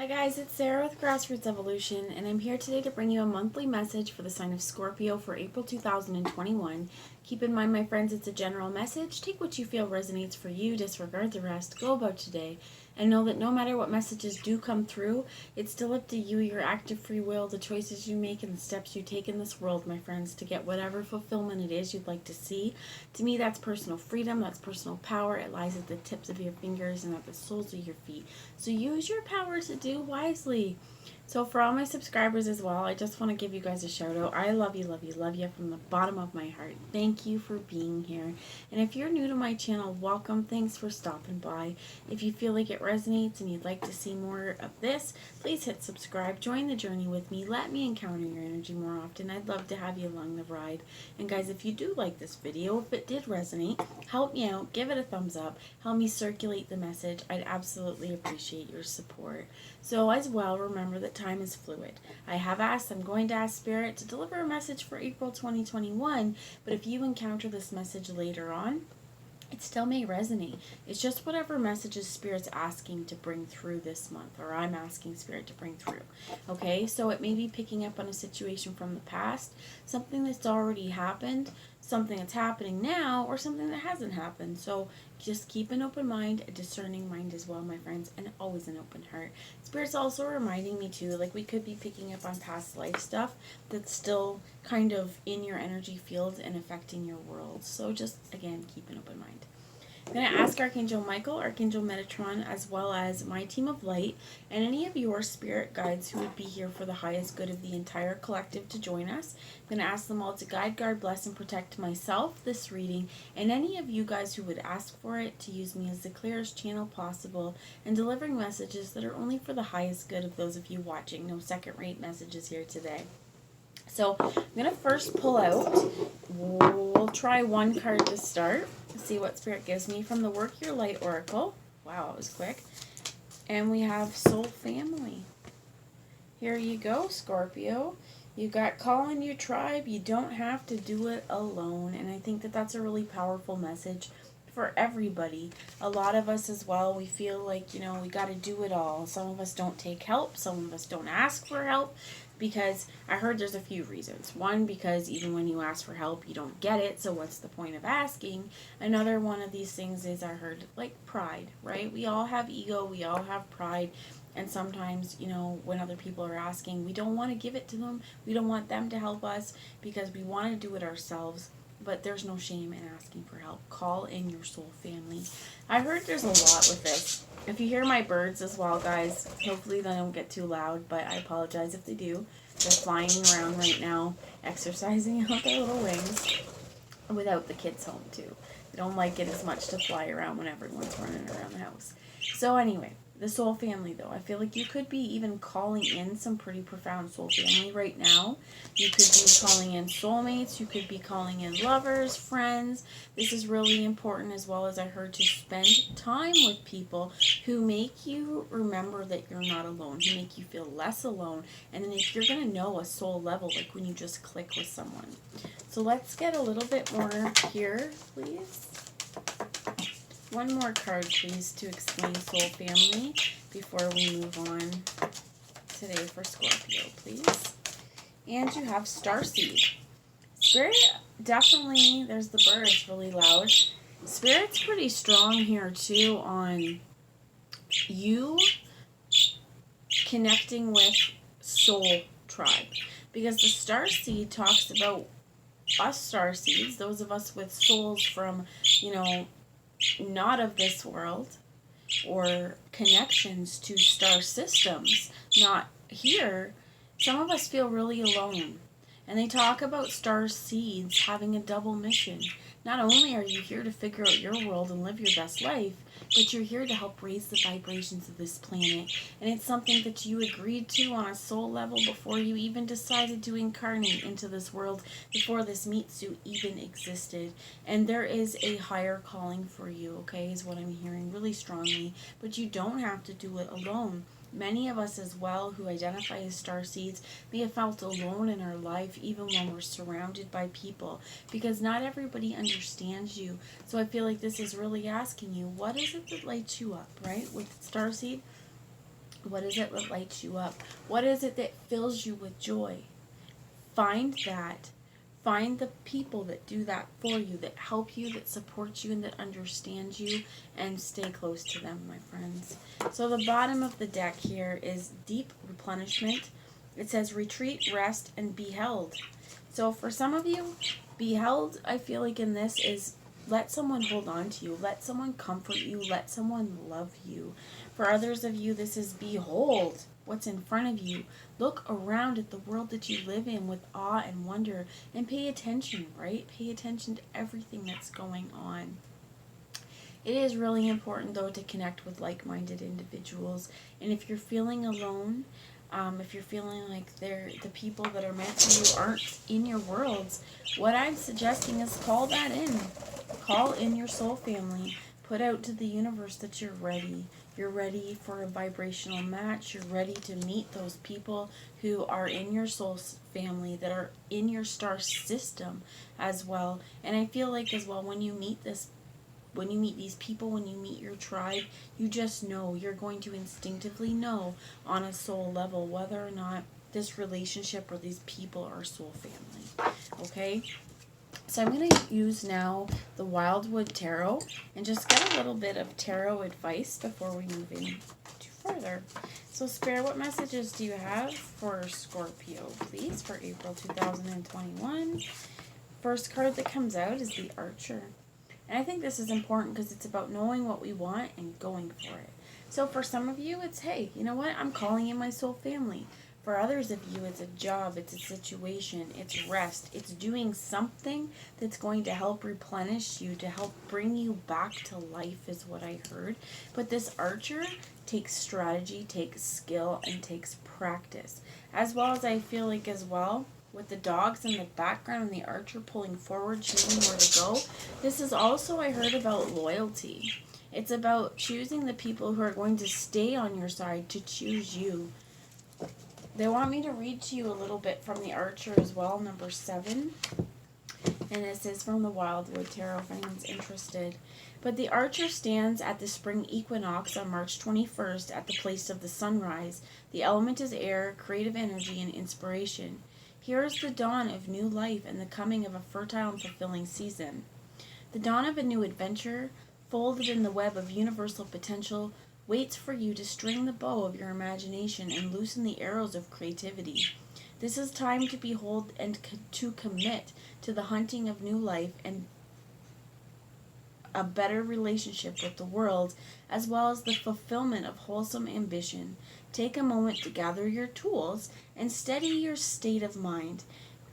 Hi guys, it's Sarah with Grassroots Evolution, and I'm here today to bring you a monthly message for the sign of Scorpio for April 2021. Keep in mind, my friends, it's a general message. Take what you feel resonates for you, disregard the rest, go about today, and know that no matter what messages do come through, it's still up to you, your active free will, the choices you make, and the steps you take in this world, my friends, to get whatever fulfillment it is you'd like to see. To me, that's personal freedom, that's personal power. It lies at the tips of your fingers and at the soles of your feet. So use your power to do wisely. So for all my subscribers as well, I just want to give you guys a shout out. I love you, love you, love you from the bottom of my heart. Thank you for being here. And if you're new to my channel, welcome. Thanks for stopping by. If you feel like it resonates and you'd like to see more of this, please hit subscribe. Join the journey with me. Let me encounter your energy more often. I'd love to have you along the ride. And guys, if you do like this video, if it did resonate, help me out. Give it a thumbs up. Help me circulate the message. I'd absolutely appreciate your support. So as well, remember that time is fluid. I'm going to ask Spirit to deliver a message for April 2021, but if you encounter this message later on, it still may resonate. It's just whatever messages Spirit's asking to bring through this month, or I'm asking Spirit to bring through. Okay, so it may be picking up on a situation from the past, something that's already happened, something that's happening now, or something that hasn't happened. So just keep an open mind, a discerning mind as well, my friends, and always an open heart. Spirit's also reminding me too, like we could be picking up on past life stuff that's still kind of in your energy field and affecting your world. So just, again, keep an open mind. I'm going to ask Archangel Michael, Archangel Metatron, as well as my team of light, and any of your spirit guides who would be here for the highest good of the entire collective to join us. I'm going to ask them all to guide, guard, bless, and protect myself, this reading, and any of you guys who would ask for it, to use me as the clearest channel possible and delivering messages that are only for the highest good of those of you watching. No second-rate messages here today. So I'm going to first pull out, we'll try one card to start, see what Spirit gives me from the Work Your Light Oracle. Wow, it was quick. And we have Soul Family. Here you go, Scorpio. You got call in your tribe. You don't have to do it alone. And I think that that's a really powerful message for everybody. A lot of us as well, we feel like, we got to do it all. Some of us don't take help. Some of us don't ask for help. Because I heard there's a few reasons. One, because even when you ask for help, you don't get it, so what's the point of asking? Another one of these things is, I heard, like pride, right? We all have ego, we all have pride, and sometimes, when other people are asking, we don't want to give it to them, we don't want them to help us, because we want to do it ourselves. But there's no shame in asking for help. Call in your soul family. I heard there's a lot with this. If you hear my birds as well, guys, hopefully they don't get too loud, but I apologize if they do. They're flying around right now, exercising out their little wings, without the kids home too. They don't like it as much to fly around when everyone's running around the house. So anyway, the soul family though, I feel like you could be even calling in some pretty profound soul family right now. You could be calling in soulmates, you could be calling in lovers, friends. This is really important, as well as I heard, to spend time with people who make you remember that you're not alone, who make you feel less alone, and then if you're going to know a soul level, like when you just click with someone. So let's get a little bit more here, please. One more card, please, to explain soul family before we move on today for Scorpio, please. And you have Starseed. Spirit, definitely, there's the birds really loud. Spirit's pretty strong here, too, on you connecting with soul tribe. Because the Starseed talks about us Starseeds, those of us with souls from, not of this world, or connections to star systems, not here. Some of us feel really alone. And they talk about star seeds having a double mission. Not only are you here to figure out your world and live your best life, but you're here to help raise the vibrations of this planet. And it's something that you agreed to on a soul level before you even decided to incarnate into this world, before this meat suit even existed. And there is a higher calling for you, okay, is what I'm hearing really strongly. But you don't have to do it alone. Many of us as well who identify as starseeds may have felt alone in our life, even when we're surrounded by people, because not everybody understands you. So I feel like this is really asking you, what is it that lights you up, right? With starseed, What is it that lights you up? What is it that fills you with joy? Find that. Find the people that do that for you, that help you, that support you, and that understand you, and stay close to them, my friends. So the bottom of the deck here is deep replenishment. It says retreat, rest, and be held. So for some of you, be held, I feel like in this is let someone hold on to you. Let someone comfort you. Let someone love you. For others of you, this is behold what's in front of you. Look around at the world that you live in with awe and wonder, and pay attention, right? Pay attention to everything that's going on. It is really important, though, to connect with like-minded individuals. And if you're feeling alone, if you're feeling like the people that are meant for you aren't in your worlds, what I'm suggesting is call that in. Call in your soul family. Put out to the universe that you're ready. You're ready for a vibrational match. You're ready to meet those people who are in your soul family, that are in your star system as well. And I feel like as well, when you meet these people, when you meet your tribe, you just know, you're going to instinctively know on a soul level whether or not this relationship or these people are soul family. Okay? So I'm going to use now the Wildwood Tarot and just get a little bit of tarot advice before we move in further. So Spirit, what messages do you have for Scorpio, please, for April 2021? First card that comes out is the Archer. And I think this is important because it's about knowing what we want and going for it. So for some of you, it's, hey, you know what? I'm calling in my soul family. For others of you, it's a job, it's a situation, it's rest. It's doing something that's going to help replenish you, to help bring you back to life is what I heard. But this Archer takes strategy, takes skill, and takes practice. As well as I feel like as well, with the dogs in the background and the Archer pulling forward, choosing where to go. This is also, I heard, about loyalty. It's about choosing the people who are going to stay on your side, to choose you. They want me to read to you a little bit from the Archer as well, number 7. And this is from the Wildwood Tarot, if anyone's interested. But the Archer stands at the spring equinox on March 21st at the place of the sunrise. The element is air, creative energy, and inspiration. Here is the dawn of new life and the coming of a fertile and fulfilling season. The dawn of a new adventure, folded in the web of universal potential, waits for you to string the bow of your imagination and loosen the arrows of creativity. This is time to behold and to commit to the hunting of new life and a better relationship with the world, as well as the fulfillment of wholesome ambition. Take a moment to gather your tools and steady your state of mind.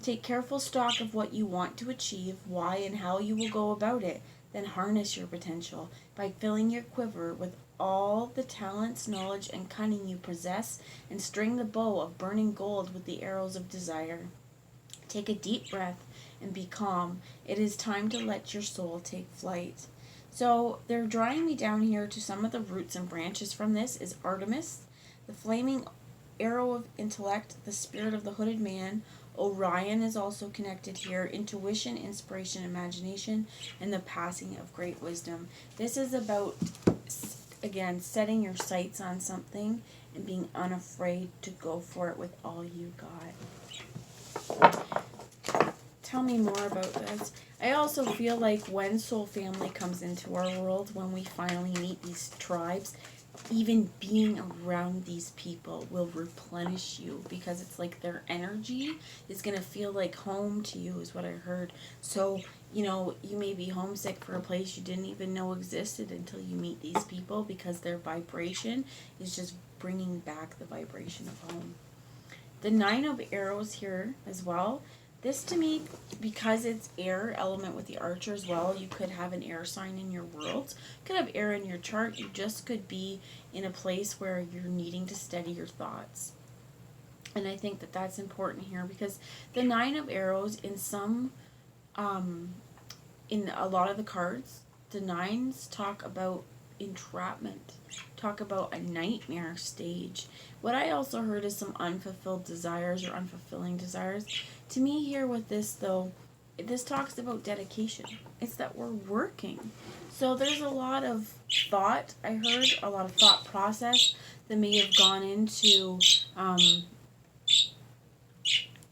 Take careful stock of what you want to achieve, why and how you will go about it. Then harness your potential by filling your quiver with all the talents, knowledge, and cunning you possess, and string the bow of burning gold with the arrows of desire. Take a deep breath and be calm. It is time to let your soul take flight. So they're drawing me down here to some of the roots and branches from this is Artemis, the flaming arrow of intellect, the spirit of the hooded man. Orion is also connected here, intuition, inspiration, imagination, and the passing of great wisdom. This is about, again, setting your sights on something and being unafraid to go for it with all you got. Tell me more about this. I also feel like when soul family comes into our world, when we finally meet these tribes, even being around these people will replenish you, because it's like their energy is going to feel like home to you, is what I heard. So, you know, you may be homesick for a place you didn't even know existed until you meet these people, because their vibration is just bringing back the vibration of home. The 9 of arrows here as well. This to me, because it's air element with the Archer as well, you could have an air sign in your world. You could have air in your chart. You just could be in a place where you're needing to steady your thoughts. And I think that that's important here, because the 9 of arrows in some, in a lot of the cards, the 9s talk about entrapment, talk about a nightmare stage. What I also heard is some unfulfilled desires or unfulfilling desires. To me here with this though, this talks about dedication. It's that we're working. So there's a lot of thought, I heard, a lot of thought process that may have gone into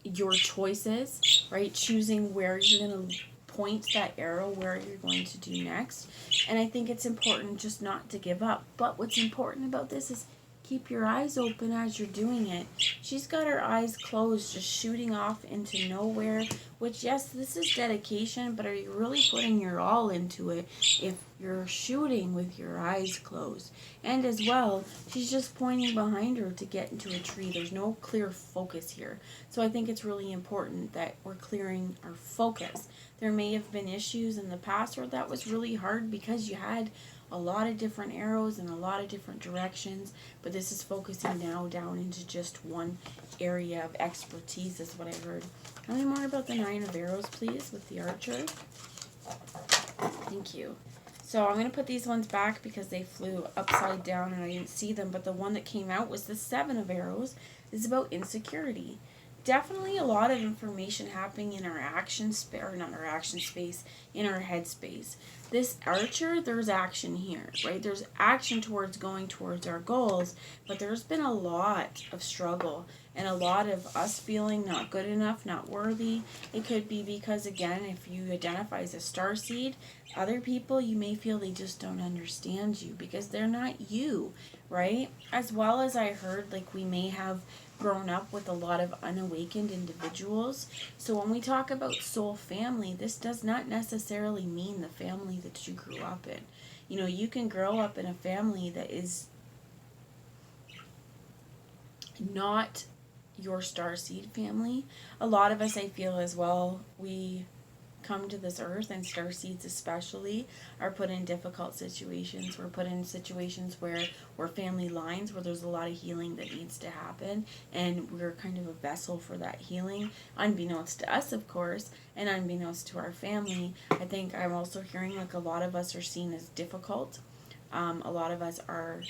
your choices, right? Choosing where you're going to point that arrow, where you're going to do next. And I think it's important just not to give up. But what's important about this is keep your eyes open as you're doing it. She's got her eyes closed, just shooting off into nowhere, which, yes, this is dedication, but are you really putting your all into it if you're shooting with your eyes closed? And as well, she's just pointing behind her to get into a tree. There's no clear focus here. So I think it's really important that we're clearing our focus. There may have been issues in the past where that was really hard because you had a lot of different arrows in a lot of different directions, but this is focusing now down into just one area of expertise is what I heard. Tell me more about the 9 of arrows, please, with the archer. Thank you. So I'm going to put these ones back because they flew upside down and I didn't see them, but the one that came out was the 7 of arrows. It's about insecurity. Definitely a lot of information happening in our action space, or not our action space, in our head space. This archer, there's action here, right? There's action towards going towards our goals, but there's been a lot of struggle and a lot of us feeling not good enough, not worthy. It could be because, again, if you identify as a starseed, other people, you may feel they just don't understand you because they're not you, right? As well as I heard, like, we may have grown up with a lot of unawakened individuals. So when we talk about soul family, this does not necessarily mean the family that you grew up in. You know, you can grow up in a family that is not your starseed family. A lot of us, I feel as well, we come to this earth, and starseeds especially, are put in difficult situations. We're put in situations where we're family lines, where there's a lot of healing that needs to happen, and we're kind of a vessel for that healing, unbeknownst to us, of course, and unbeknownst to our family. I think I'm also hearing like a lot of us are seen as difficult. A lot of us are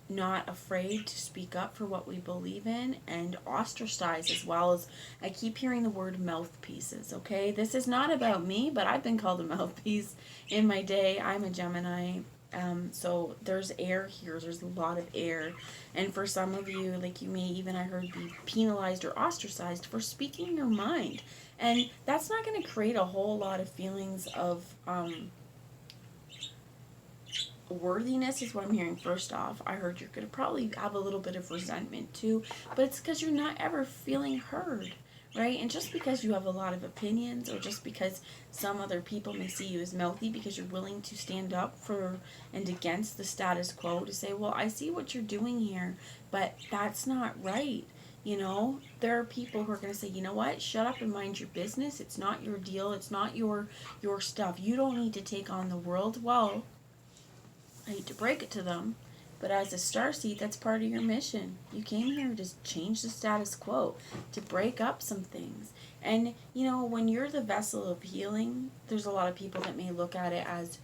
not afraid to speak up for what we believe in, and ostracized, as well as I keep hearing the word mouthpieces. Okay, this is not about me, but I've been called a mouthpiece in my day. I'm a Gemini, so there's air here. There's a lot of air, and for some of you, like, you may even, I heard, be penalized or ostracized for speaking your mind, and that's not going to create a whole lot of feelings of worthiness is what I'm hearing. First off, I heard you're going to probably have a little bit of resentment too, but it's because you're not ever feeling heard, right? And just because you have a lot of opinions, or just because some other people may see you as mouthy because you're willing to stand up for and against the status quo, to say, well, I see what you're doing here, but that's not right. You know, there are people who are going to say, you know what, shut up and mind your business. It's not your deal. It's not your stuff. You don't need to take on the world. Well, I hate to break it to them, but as a starseed, that's part of your mission. You came here to change the status quo, to break up some things. And, you know, when you're the vessel of healing, there's a lot of people that may look at it as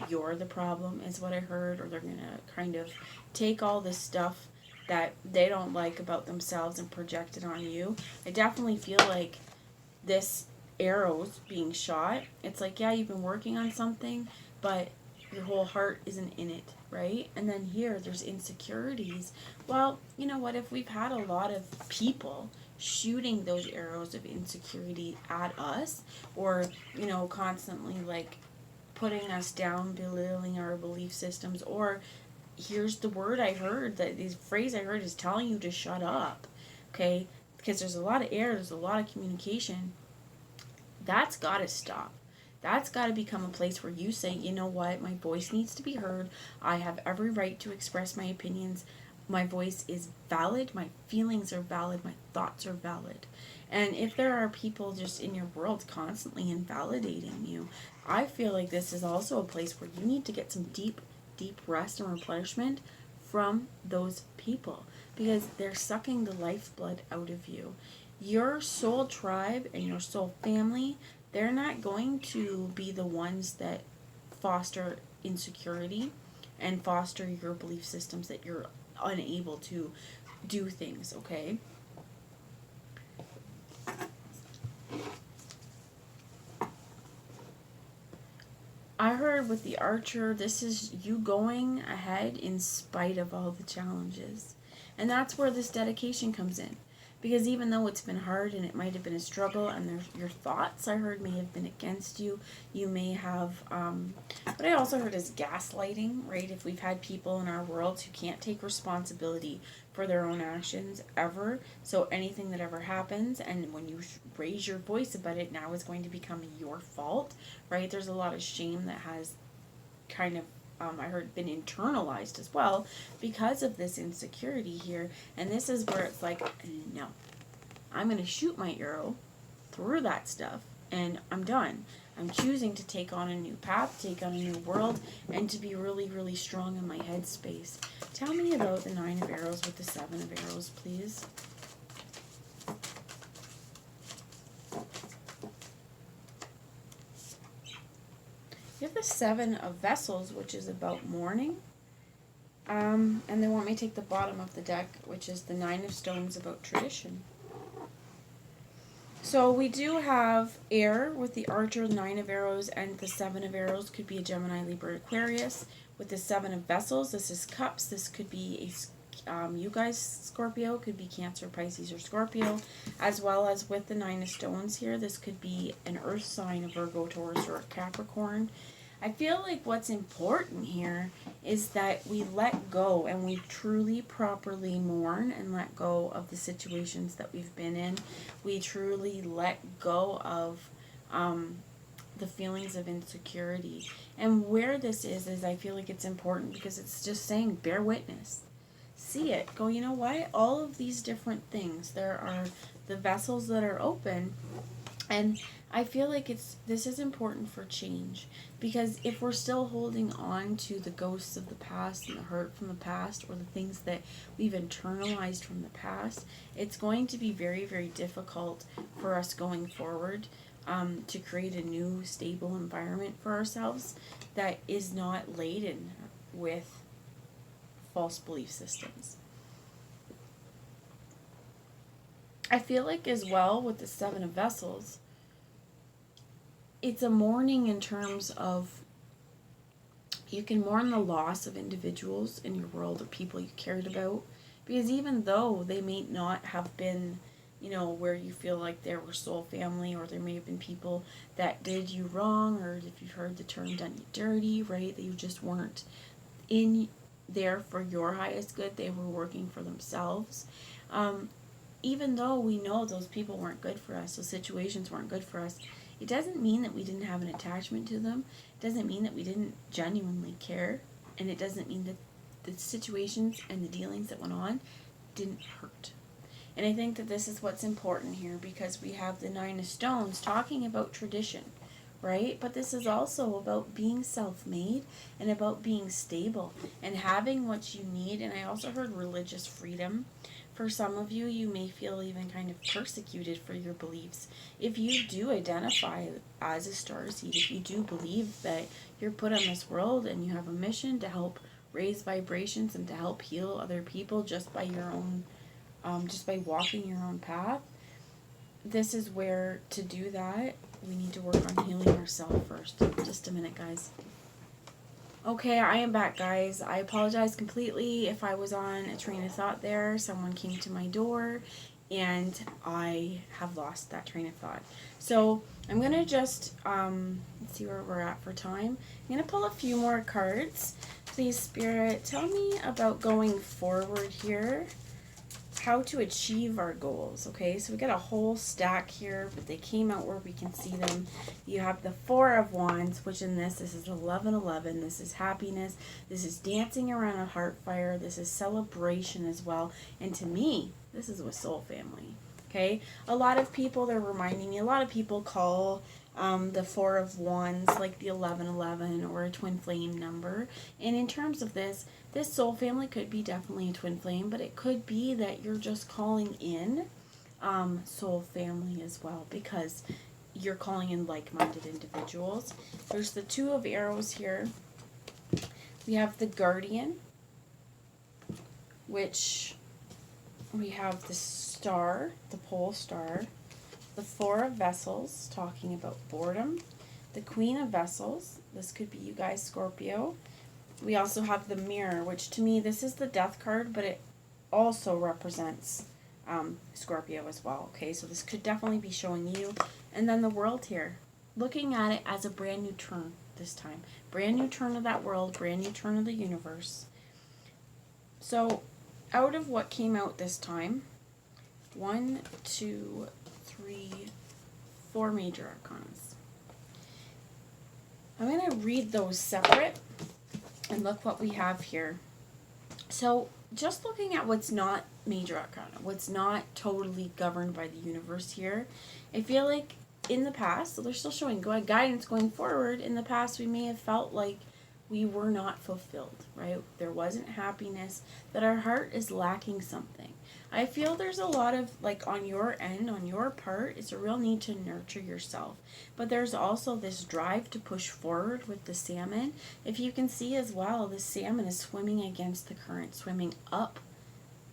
you're the problem, is what I heard, or they're going to kind of take all this stuff that they don't like about themselves and project it on you. I definitely feel like this arrows being shot, it's like, yeah, you've been working on something, but your whole heart isn't in it, right? And then here, there's insecurities. Well, you know what? If we've had a lot of people shooting those arrows of insecurity at us, or, you know, constantly, like, putting us down, belittling our belief systems, or here's the word I heard, this phrase I heard is telling you to shut up, okay? Because there's a lot of air, there's a lot of communication. That's got to stop. That's got to become a place where you say, you know what, my voice needs to be heard. I have every right to express my opinions. My voice is valid. My feelings are valid. My thoughts are valid. And if there are people just in your world constantly invalidating you, I feel like this is also a place where you need to get some deep, deep rest and replenishment from those people, because they're sucking the lifeblood out of you. Your soul tribe and your soul family, they're not going to be the ones that foster insecurity and foster your belief systems that you're unable to do things, okay? I heard with the Archer, this is you going ahead in spite of all the challenges. And that's where this dedication comes in. Because even though it's been hard and it might have been a struggle, and your thoughts, I heard, may have been against you. You may have, what I also heard is gaslighting, right? If we've had people in our world who can't take responsibility for their own actions ever, so anything that ever happens, and when you raise your voice about it, now is going to become your fault, right? There's a lot of shame that has kind of I heard been internalized as well because of this insecurity here. And this is where it's like, no, I'm going to shoot my arrow through that stuff and I'm done. I'm choosing to take on a new path, take on a new world, and to be really, really strong in my headspace. Tell me about the 9 of Arrows with the 7 of Arrows, please. You have the 7 of Vessels, which is about mourning. And they want me to take the bottom of the deck, which is the 9 of Stones, about tradition. So we do have air with the Archer, 9 of Arrows, and the 7 of Arrows could be a Gemini, Libra, Aquarius. With the 7 of Vessels, this is Cups. This could be you guys, Scorpio, could be Cancer, Pisces, or Scorpio. As well as with the 9 of Stones here, this could be an Earth sign, a Virgo, Taurus, or a Capricorn. I feel like what's important here is that we let go and we truly properly mourn and let go of the situations that we've been in. We truly let go of the feelings of insecurity. And where this is I feel like it's important because it's just saying bear witness. See it. Go, you know what? All of these different things. There are the vessels that are open. And I feel like this is important for change, because if we're still holding on to the ghosts of the past and the hurt from the past, or the things that we've internalized from the past, it's going to be very, very difficult for us going forward to create a new stable environment for ourselves that is not laden with false belief systems. I feel like as well with the 7 of Vessels, it's a mourning in terms of you can mourn the loss of individuals in your world or people you cared about, because even though they may not have been, where you feel like there were soul family, or there may have been people that did you wrong, or if you've heard the term done you dirty, right, that you just weren't in there for your highest good, they were working for themselves. Even though we know those people weren't good for us, those situations weren't good for us, it doesn't mean that we didn't have an attachment to them. It doesn't mean that we didn't genuinely care. And it doesn't mean that the situations and the dealings that went on didn't hurt. And I think that this is what's important here, because we have the 9 of Stones talking about tradition, right? But this is also about being self-made and about being stable and having what you need. And I also heard religious freedom. For some of you, you may feel even kind of persecuted for your beliefs. If you do identify as a starseed, if you do believe that you're put on this world and you have a mission to help raise vibrations and to help heal other people just by your own, just by walking your own path, this is where to do that, we need to work on healing ourselves first. Just a minute, guys. Okay, I am back, guys. I apologize completely if I was on a train of thought there. Someone came to my door, and I have lost that train of thought. So I'm going to just, let's see where we're at for time. I'm going to pull a few more cards. Please, Spirit, tell me about going forward here. How to achieve our goals. Okay, so we got a whole stack here, but they came out where we can see them. You have the 4 of Wands, which in this is 1111. This is happiness. This is dancing around a heart fire. This is celebration as well. And to me, this is with soul family. Okay, a lot of people, they're reminding me, a lot of people call the 4 of Wands like the 1111 or a twin flame number. And in terms of this soul family could be definitely a twin flame, but it could be that you're just calling in soul family as well, because you're calling in like-minded individuals. There's the 2 of Arrows here. We have the Guardian, which we have the Star, the pole star. The 4 of Vessels, talking about boredom. the Queen of Vessels. This could be you guys, Scorpio. We also have the Mirror, which to me, this is the Death card, but it also represents Scorpio as well. Okay, so this could definitely be showing you. And then the World here, looking at it as a brand new turn this time. Brand new turn of that world, brand new turn of the universe. So out of what came out this time, 1, 2, 3, 4 major arcanas. I'm going to read those separate and look what we have here. So just looking at what's not major arcana, what's not totally governed by the universe here, I feel like in the past, so they're still showing guidance going forward. In the past, we may have felt like we were not fulfilled, right? There wasn't happiness, that our heart is lacking something. I feel there's a lot of, like, on your end, on your part, it's a real need to nurture yourself. But there's also this drive to push forward with the salmon. If you can see as well, the salmon is swimming against the current, swimming up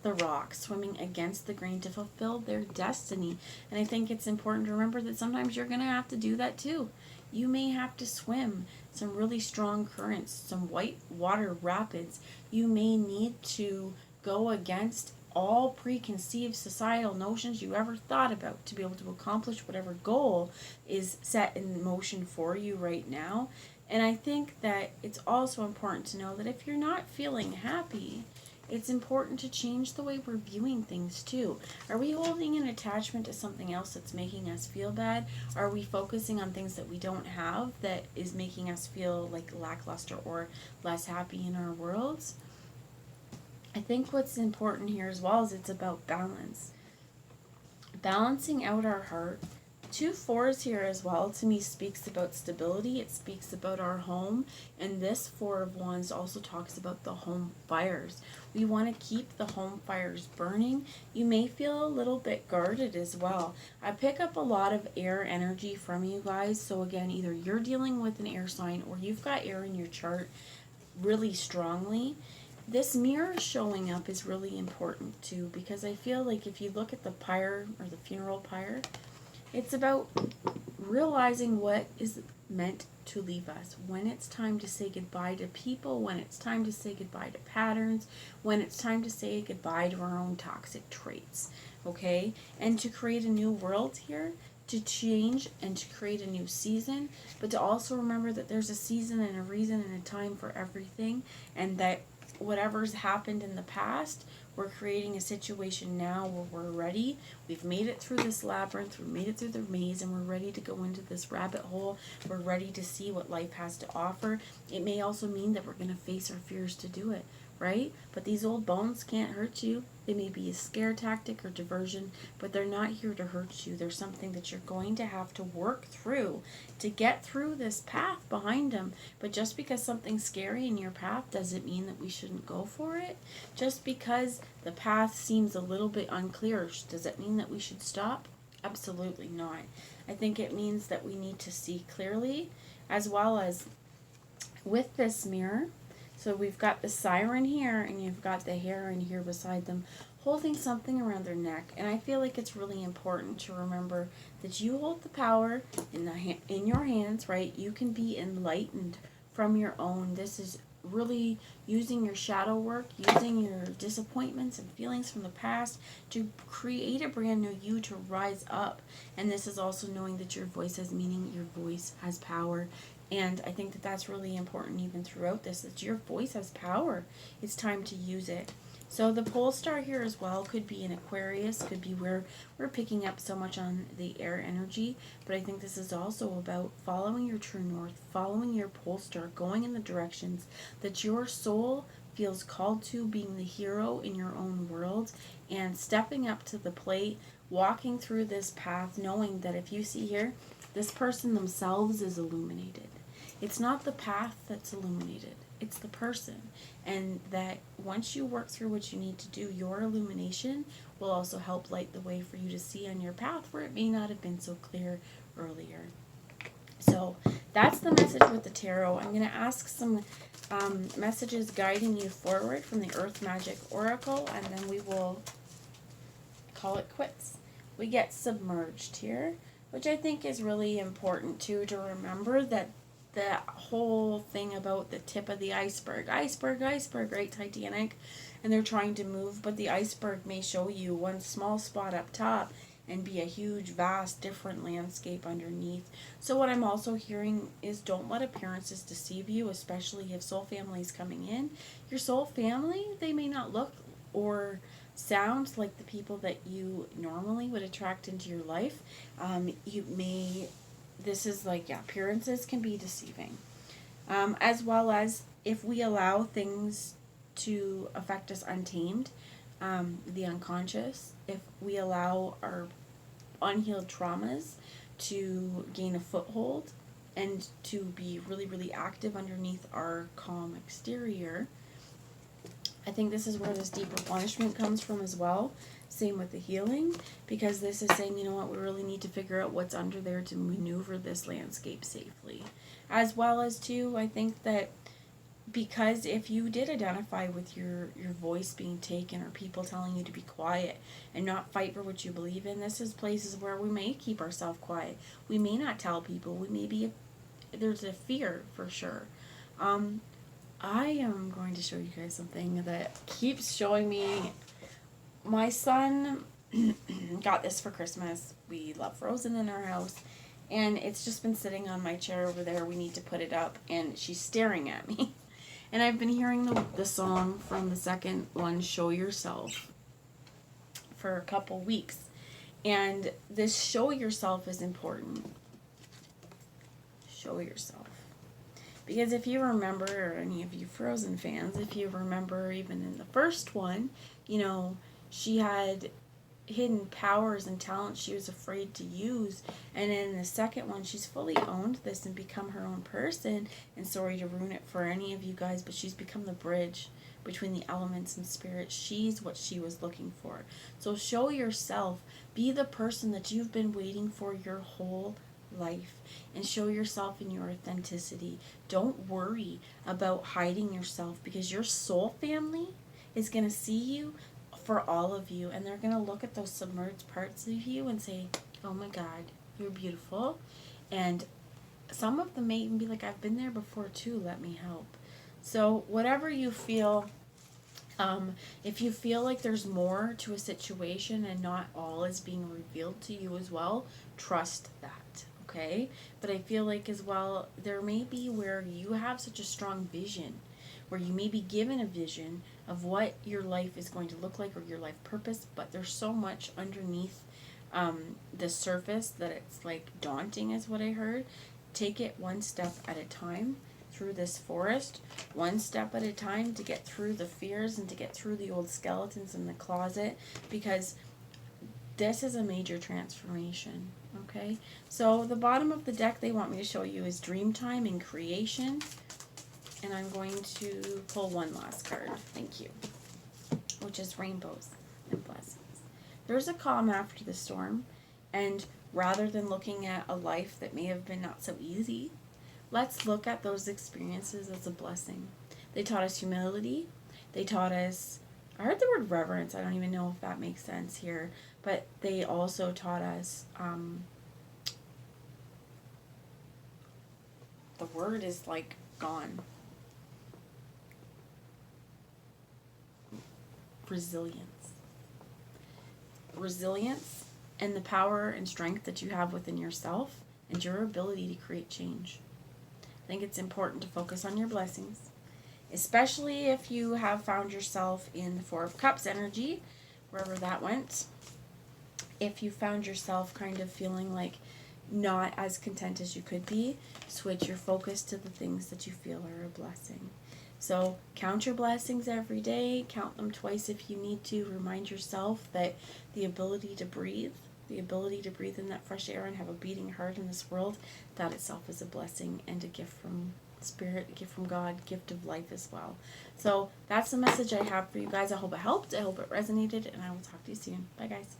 the rocks, swimming against the grain to fulfill their destiny. And I think it's important to remember that sometimes you're going to have to do that too. You may have to swim some really strong currents, some white water rapids. You may need to go against all preconceived societal notions you ever thought about to be able to accomplish whatever goal is set in motion for you right now. And I think that it's also important to know that if you're not feeling happy, it's important to change the way we're viewing things too. Are we holding an attachment to something else that's making us feel bad? Are we focusing on things that we don't have that is making us feel like lackluster or less happy in our worlds? I think what's important here as well is it's about balance. Balancing out our heart. 2 4s here as well to me speaks about stability. It speaks about our home. And this 4 of Wands also talks about the home fires. We want to keep the home fires burning. You may feel a little bit guarded as well. I pick up a lot of air energy from you guys. So again, either you're dealing with an air sign or you've got air in your chart really strongly. This mirror showing up is really important too, because I feel like if you look at the pyre or the funeral pyre, it's about realizing what is meant to leave us. When it's time to say goodbye to people, when it's time to say goodbye to patterns, when it's time to say goodbye to our own toxic traits, okay? And to create a new world here, to change and to create a new season, but to also remember that there's a season and a reason and a time for everything, and that whatever's happened in the past, we're creating a situation now where we're ready. We've made it through this labyrinth, we've made it through the maze, and we're ready to go into this rabbit hole. We're ready to see what life has to offer. It may also mean that we're going to face our fears to do it, right? But these old bones can't hurt you. They may be a scare tactic or diversion, but they're not here to hurt you. They're something that you're going to have to work through to get through this path behind them. But just because something's scary in your path doesn't mean that we shouldn't go for it. Just because the path seems a little bit unclear, does that mean that we should stop? Absolutely not. I think it means that we need to see clearly, as well as with this mirror. So we've got the siren here, and you've got the hare in here beside them, holding something around their neck. And I feel like it's really important to remember that you hold the power in your hands, right? You can be enlightened from your own. This is really using your shadow work, using your disappointments and feelings from the past to create a brand new you, to rise up. And this is also knowing that your voice has meaning, your voice has power. And I think that that's really important even throughout this, that your voice has power. It's time to use it. So the pole star here as well could be an Aquarius, could be where we're picking up so much on the air energy. But I think this is also about following your true north, following your pole star, going in the directions that your soul feels called to, being the hero in your own world, and stepping up to the plate, walking through this path, knowing that if you see here, this person themselves is illuminated. It's not the path that's illuminated, it's the person. And that once you work through what you need to do, your illumination will also help light the way for you to see on your path where it may not have been so clear earlier. So that's the message with the tarot. I'm going to ask some messages guiding you forward from the Earth Magic Oracle, and then we will call it quits. We get submerged here. which I think is really important too, to remember that the whole thing about the tip of the iceberg, right, Titanic, and they're trying to move, but the iceberg may show you one small spot up top and be a huge, vast, different landscape underneath. So what I'm also hearing is, don't let appearances deceive you, especially if soul family is coming in. Your soul family, they may not look or sound like the people that you normally would attract into your life. You may, this is like, yeah, appearances can be deceiving. As well as if we allow things to affect us untamed, the unconscious, if we allow our unhealed traumas to gain a foothold and to be really, really active underneath our calm exterior, I think this is where this deeper punishment comes from as well. Same with the healing, because this is saying, you know what, we really need to figure out what's under there to maneuver this landscape safely. As well as, too, I think that because if you did identify with your voice being taken, or people telling you to be quiet and not fight for what you believe in, this is places where we may keep ourselves quiet. We may not tell people. We may be, there's a fear for sure. I am going to show you guys something that keeps showing me. My son got this for Christmas. We love Frozen in our house. And it's just been sitting on my chair over there. We need to put it up. And she's staring at me. And I've been hearing the song from the second one, Show Yourself, for a couple weeks. And this show yourself is important. Show yourself. Because if you remember, or any of you Frozen fans, if you remember even in the first one, you know, she had hidden powers and talents she was afraid to use. And in the second one, she's fully owned this and become her own person. And sorry to ruin it for any of you guys, but she's become the bridge between the elements and spirit. She's what she was looking for. So show yourself. Be the person that you've been waiting for your whole life, and show yourself in your authenticity. Don't worry about hiding yourself, because your soul family is going to see you for all of you, and they're going to look at those submerged parts of you and say, oh my God, you're beautiful. And some of them may even be like, I've been there before too, let me help. So whatever you feel, if you feel like there's more to a situation and not all is being revealed to you as well, trust that. Okay? But I feel like as well, there may be where you have such a strong vision, where you may be given a vision of what your life is going to look like, or your life purpose, but there's so much underneath the surface that it's like daunting, is what I heard. Take it one step at a time through this forest, one step at a time, to get through the fears and to get through the old skeletons in the closet, because this is a major transformation. Okay, so the bottom of the deck they want me to show you is Dreamtime and Creation. And I'm going to pull one last card, thank you, which is Rainbows and Blessings. There's a calm after the storm, and rather than looking at a life that may have been not so easy, let's look at those experiences as a blessing. They taught us humility. They taught us, I heard the word reverence, I don't even know if that makes sense here, but they also taught us, the word is like gone. Resilience and the power and strength that you have within yourself and your ability to create change. I think it's important to focus on your blessings, especially if you have found yourself in the Four of Cups energy, wherever that went. If you found yourself kind of feeling like not as content as you could be, switch your focus to the things that you feel are a blessing. So count your blessings every day, count them twice if you need to. Remind yourself that the ability to breathe in that fresh air and have a beating heart in this world, that itself is a blessing and a gift from Spirit, a gift from God, gift of life as well. So that's the message I have for you guys. I hope it helped, I hope it resonated, and I will talk to you soon. Bye guys.